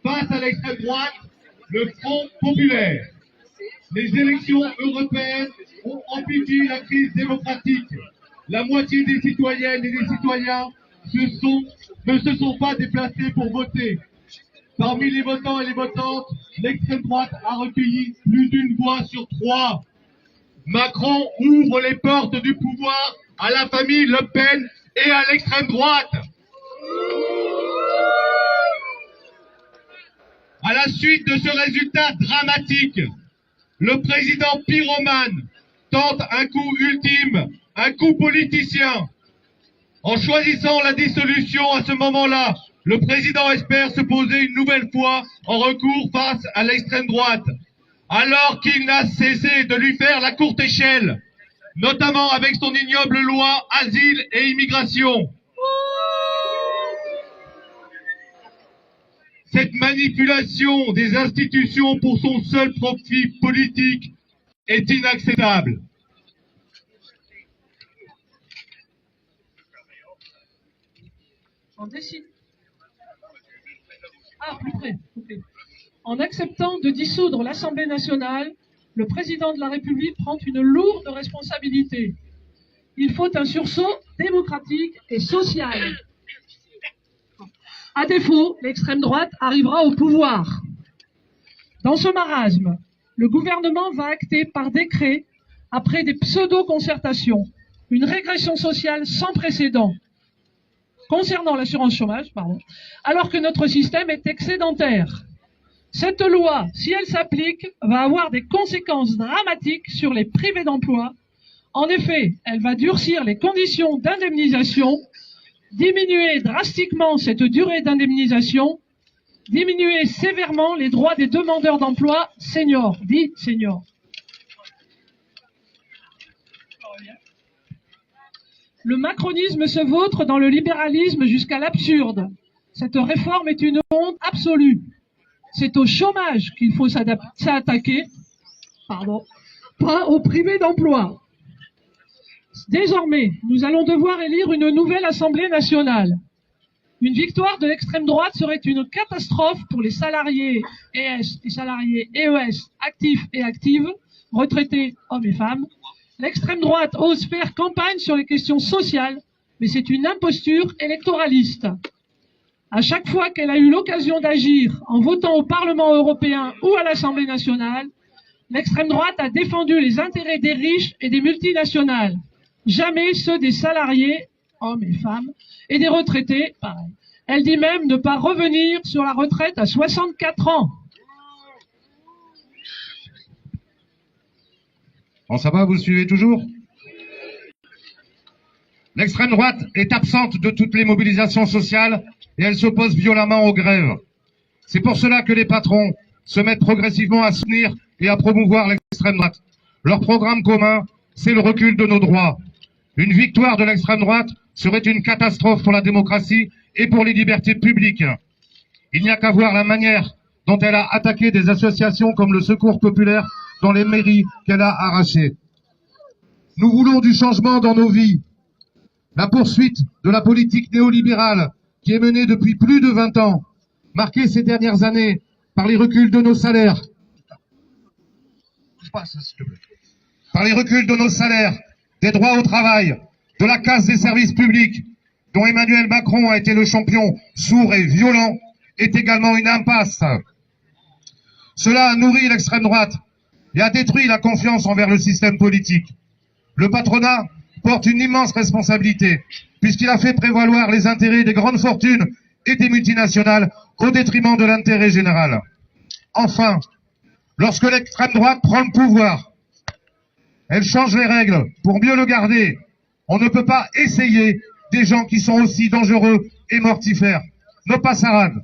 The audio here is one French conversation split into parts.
face à l'extrême droite, le Front populaire. Les élections européennes ont amplifié la crise démocratique. La moitié des citoyennes et des citoyens ne se sont pas déplacés pour voter. Parmi les votants et les votantes, l'extrême droite a recueilli plus d'une voix sur 3. Macron ouvre les portes du pouvoir à la famille Le Pen et à l'extrême droite. À la suite de ce résultat dramatique, le président pyromane tente un coup ultime, un coup politicien. En choisissant la dissolution à ce moment-là, le président espère se poser une nouvelle fois en recours face à l'extrême droite, alors qu'il n'a cessé de lui faire la courte échelle, notamment avec son ignoble loi Asile et Immigration. Cette manipulation des institutions pour son seul profit politique est inacceptable. En acceptant de dissoudre l'Assemblée nationale, le président de la République prend une lourde responsabilité. Il faut un sursaut démocratique et social. À défaut, l'extrême droite arrivera au pouvoir. Dans ce marasme, le gouvernement va acter par décret, après des pseudo-concertations, une régression sociale sans précédent concernant l'assurance chômage, alors que notre système est excédentaire. Cette loi, si elle s'applique, va avoir des conséquences dramatiques sur les privés d'emploi. En effet, elle va durcir les conditions d'indemnisation, diminuer drastiquement cette durée d'indemnisation, diminuer sévèrement les droits des demandeurs d'emploi seniors, dits seniors. Le macronisme se vautre dans le libéralisme jusqu'à l'absurde. Cette réforme est une honte absolue. C'est au chômage qu'il faut s'attaquer, pas au privé d'emploi. Désormais, nous allons devoir élire une nouvelle Assemblée nationale. Une victoire de l'extrême droite serait une catastrophe pour les salariés ES et salariés EES actifs et actives, retraités hommes et femmes. L'extrême droite ose faire campagne sur les questions sociales, mais c'est une imposture électoraliste. À chaque fois qu'elle a eu l'occasion d'agir en votant au Parlement européen ou à l'Assemblée nationale, l'extrême droite a défendu les intérêts des riches et des multinationales, jamais ceux des salariés, hommes et femmes, et des retraités, pareil. Elle dit même ne pas revenir sur la retraite à 64 ans. Bon, ça va, vous suivez toujours? L'extrême droite est absente de toutes les mobilisations sociales et elle s'oppose violemment aux grèves. C'est pour cela que les patrons se mettent progressivement à soutenir et à promouvoir l'extrême droite. Leur programme commun, c'est le recul de nos droits. Une victoire de l'extrême droite serait une catastrophe pour la démocratie et pour les libertés publiques. Il n'y a qu'à voir la manière dont elle a attaqué des associations comme le Secours populaire dans les mairies qu'elle a arrachées. Nous voulons du changement dans nos vies. La poursuite de la politique néolibérale qui est menée depuis plus de 20 ans, marquée ces dernières années par les reculs de nos salaires. Par les reculs de nos salaires, des droits au travail, de la casse des services publics, dont Emmanuel Macron a été le champion sourd et violent, est également une impasse. Cela a nourri l'extrême droite et a détruit la confiance envers le système politique. Le patronat porte une immense responsabilité, puisqu'il a fait prévaloir les intérêts des grandes fortunes et des multinationales au détriment de l'intérêt général. Enfin, lorsque l'extrême droite prend le pouvoir, elle change les règles pour mieux le garder. On ne peut pas essayer des gens qui sont aussi dangereux et mortifères. Nos passarades.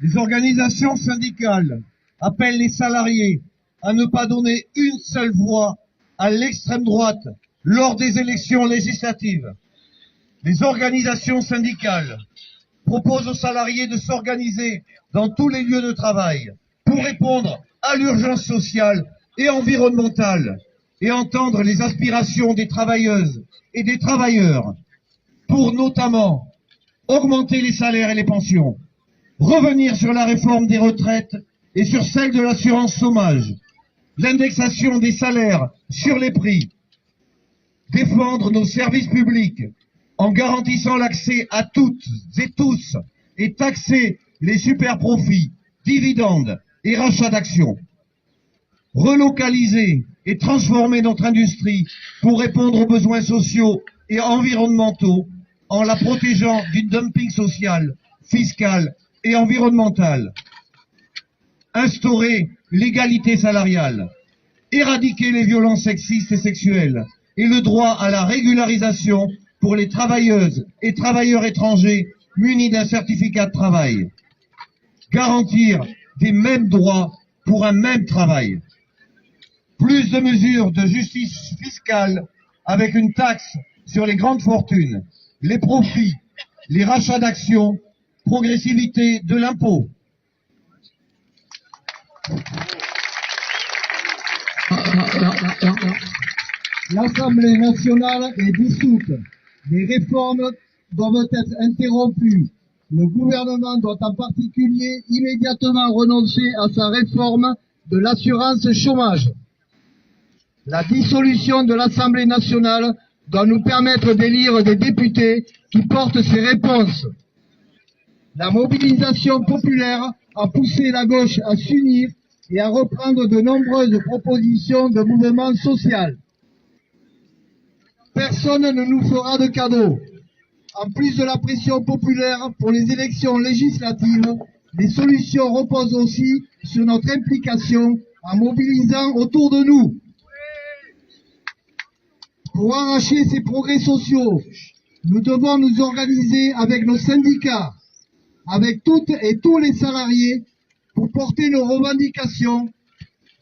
Les organisations syndicales appellent les salariés à ne pas donner une seule voix à l'extrême droite lors des élections législatives. Les organisations syndicales proposent aux salariés de s'organiser dans tous les lieux de travail pour répondre à l'urgence sociale et environnementale. et entendre les aspirations des travailleuses et des travailleurs pour notamment augmenter les salaires et les pensions, revenir sur la réforme des retraites et sur celle de l'assurance chômage, l'indexation des salaires sur les prix, défendre nos services publics en garantissant l'accès à toutes et tous et taxer les super-profits, dividendes et rachats d'actions, relocaliser et transformer notre industrie pour répondre aux besoins sociaux et environnementaux en la protégeant du dumping social, fiscal et environnemental, instaurer l'égalité salariale, éradiquer les violences sexistes et sexuelles et le droit à la régularisation pour les travailleuses et travailleurs étrangers munis d'un certificat de travail, garantir des mêmes droits pour un même travail, plus de mesures de justice fiscale avec une taxe sur les grandes fortunes, les profits, les rachats d'actions, progressivité de l'impôt. L'Assemblée nationale est dissoute. Les réformes doivent être interrompues. Le gouvernement doit en particulier immédiatement renoncer à sa réforme de l'assurance chômage. La dissolution de l'Assemblée nationale doit nous permettre d'élire des députés qui portent ces réponses. La mobilisation populaire a poussé la gauche à s'unir et à reprendre de nombreuses propositions de mouvement social. Personne ne nous fera de cadeau. En plus de la pression populaire pour les élections législatives, les solutions reposent aussi sur notre implication en mobilisant autour de nous. Pour arracher ces progrès sociaux, nous devons nous organiser avec nos syndicats, avec toutes et tous les salariés pour porter nos revendications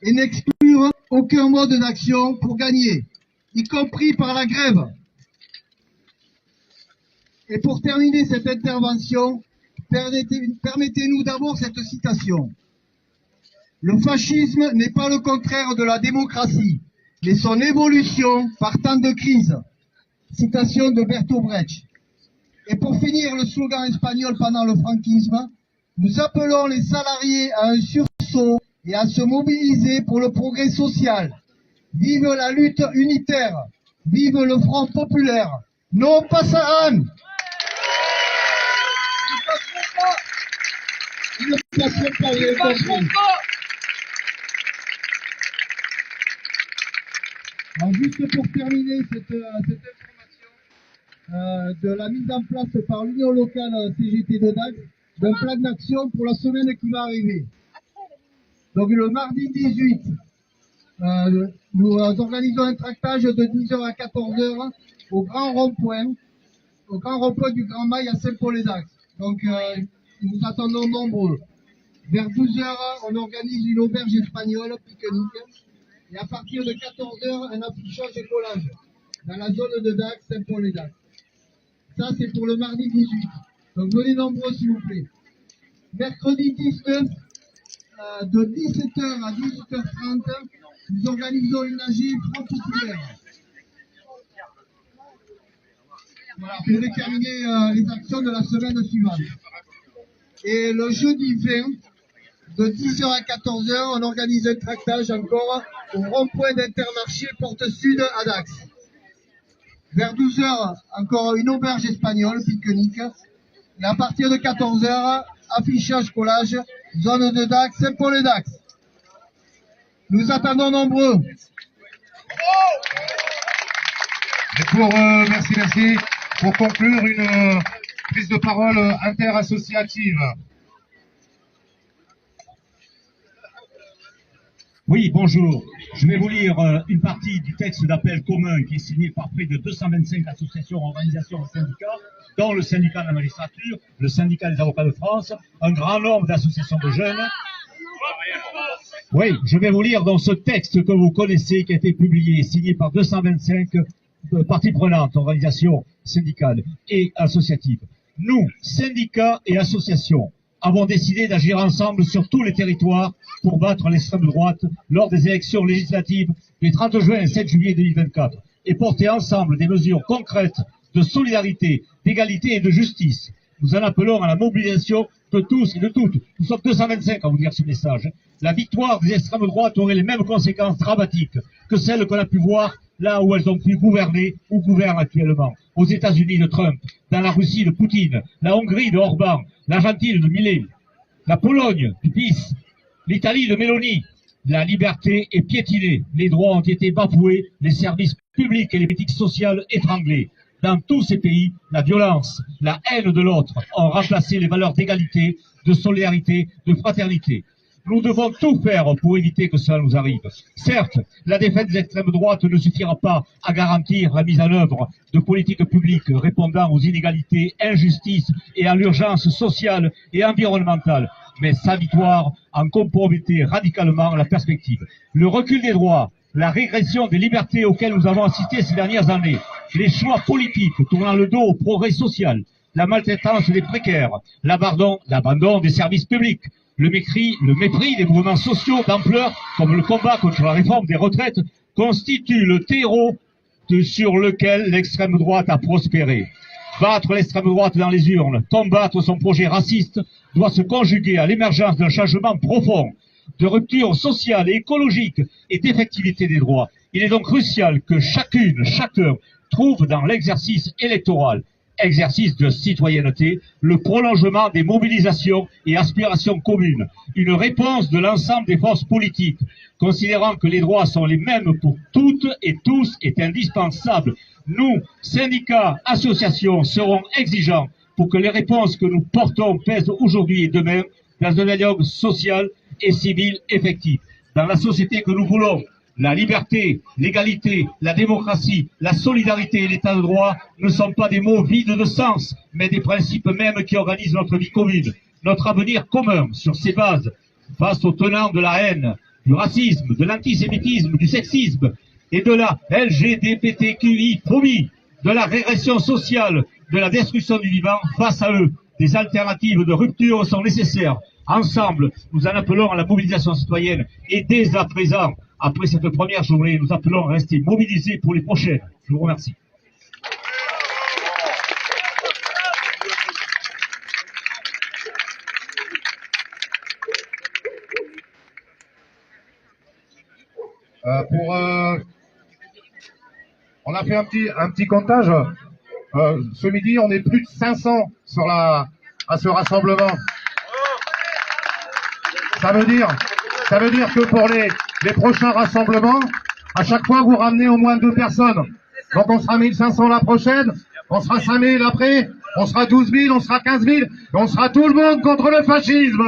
et n'exclure aucun mode d'action pour gagner, y compris par la grève. Et pour terminer cette intervention, permettez-nous d'abord cette citation. Le fascisme n'est pas le contraire de la démocratie, mais son évolution par temps de crise. Citation de Bertolt Brecht. Et pour finir, le slogan espagnol pendant le franquisme, nous appelons les salariés à un sursaut et à se mobiliser pour le progrès social. Vive la lutte unitaire, vive le Front populaire, non pasarán. Ils ne passeront pas, vous avez compris. Alors, juste pour terminer cette information de la mise en place par l'Union locale CGT de Dax d'un plan d'action pour la semaine qui va arriver. Donc le mardi 18, nous organisons un tractage de 10h à 14h au grand rond-point du Grand Mail à Saint-Paul-les-Dax. Donc nous attendons nombreux. Vers 12h, on organise une auberge espagnole pique-nique. Et à partir de 14h, un affichage et collage dans la zone de Dax, Saint-Paul-les-Dax. Ça, c'est pour le mardi 18. Donc venez nombreux, s'il vous plaît. Mercredi 19, de 17h à 18h30, nous organisons une AG Front populaire. Voilà, pour déterminer les actions de la semaine suivante. Et le jeudi 20, de 10h à 14h, on organise un tractage encore au rond-point d'Intermarché Porte Sud à Dax. Vers 12h, encore une auberge espagnole, pique-nique. Et à partir de 14h, affichage collage, zone de Dax, Saint-Paul-les-Dax. Nous attendons nombreux. Et merci. Pour conclure, une prise de parole interassociative. Oui, bonjour. Je vais vous lire une partie du texte d'appel commun qui est signé par près de 225 associations, organisations et syndicats, dont le syndicat de la magistrature, le syndicat des avocats de France, un grand nombre d'associations de jeunes. Oui, je vais vous lire dans ce texte que vous connaissez, qui a été publié, signé par 225 parties prenantes, organisations syndicales et associatives. Nous, syndicats et associations, avons décidé d'agir ensemble sur tous les territoires pour battre l'extrême droite lors des élections législatives du 30 juin et 7 juillet 2024 et porter ensemble des mesures concrètes de solidarité, d'égalité et de justice. Nous en appelons à la mobilisation de tous et de toutes. Nous sommes 225 à vous dire ce message. La victoire des extrêmes droites aurait les mêmes conséquences dramatiques que celles qu'on a pu voir là où elles ont pu gouverner ou gouvernent actuellement. Aux États-Unis de Trump, dans la Russie de Poutine, la Hongrie de Orban, l'Argentine de Milei, la Pologne du PiS, l'Italie de Meloni. La liberté est piétinée, les droits ont été bafoués, les services publics et les politiques sociales étranglées. Dans tous ces pays, la violence, la haine de l'autre ont remplacé les valeurs d'égalité, de solidarité, de fraternité. Nous devons tout faire pour éviter que cela nous arrive. Certes, la défaite des extrêmes droites ne suffira pas à garantir la mise en œuvre de politiques publiques répondant aux inégalités, injustices et à l'urgence sociale et environnementale. Mais sa victoire en compromettait radicalement la perspective. Le recul des droits, la régression des libertés auxquelles nous avons assisté ces dernières années, les choix politiques tournant le dos au progrès social, la maltraitance des précaires, l'abandon des services publics, le mépris des mouvements sociaux d'ampleur, comme le combat contre la réforme des retraites, constituent le terreau sur lequel l'extrême droite a prospéré. Battre l'extrême droite dans les urnes, combattre son projet raciste, doit se conjuguer à l'émergence d'un changement profond, de rupture sociale et écologique et d'effectivité des droits. Il est donc crucial que chacun trouve dans l'exercice électoral, exercice de citoyenneté, le prolongement des mobilisations et aspirations communes, une réponse de l'ensemble des forces politiques, considérant que les droits sont les mêmes pour toutes et tous est indispensable. Nous, syndicats, associations, serons exigeants pour que les réponses que nous portons pèsent aujourd'hui et demain dans un dialogue social et civil effectif. Dans la société que nous voulons, la liberté, l'égalité, la démocratie, la solidarité et l'état de droit ne sont pas des mots vides de sens, mais des principes mêmes qui organisent notre vie commune, notre avenir commun sur ces bases, face aux tenants de la haine, du racisme, de l'antisémitisme, du sexisme et de la LGBTQI-phobie, de la régression sociale, de la destruction du vivant. Face à eux, des alternatives de rupture sont nécessaires. Ensemble, nous en appelons à la mobilisation citoyenne et dès à présent, après cette première journée, nous appelons à rester mobilisés pour les prochaines. Je vous remercie. On a fait un petit comptage. Ce midi, on est plus de 500 à ce rassemblement. Ça veut dire que pour les prochains rassemblements, à chaque fois, vous ramenez au moins 2 personnes. Donc on sera 1500 la prochaine, on sera 5000 après, on sera 12 000, on sera 15 000, et on sera tout le monde contre le fascisme.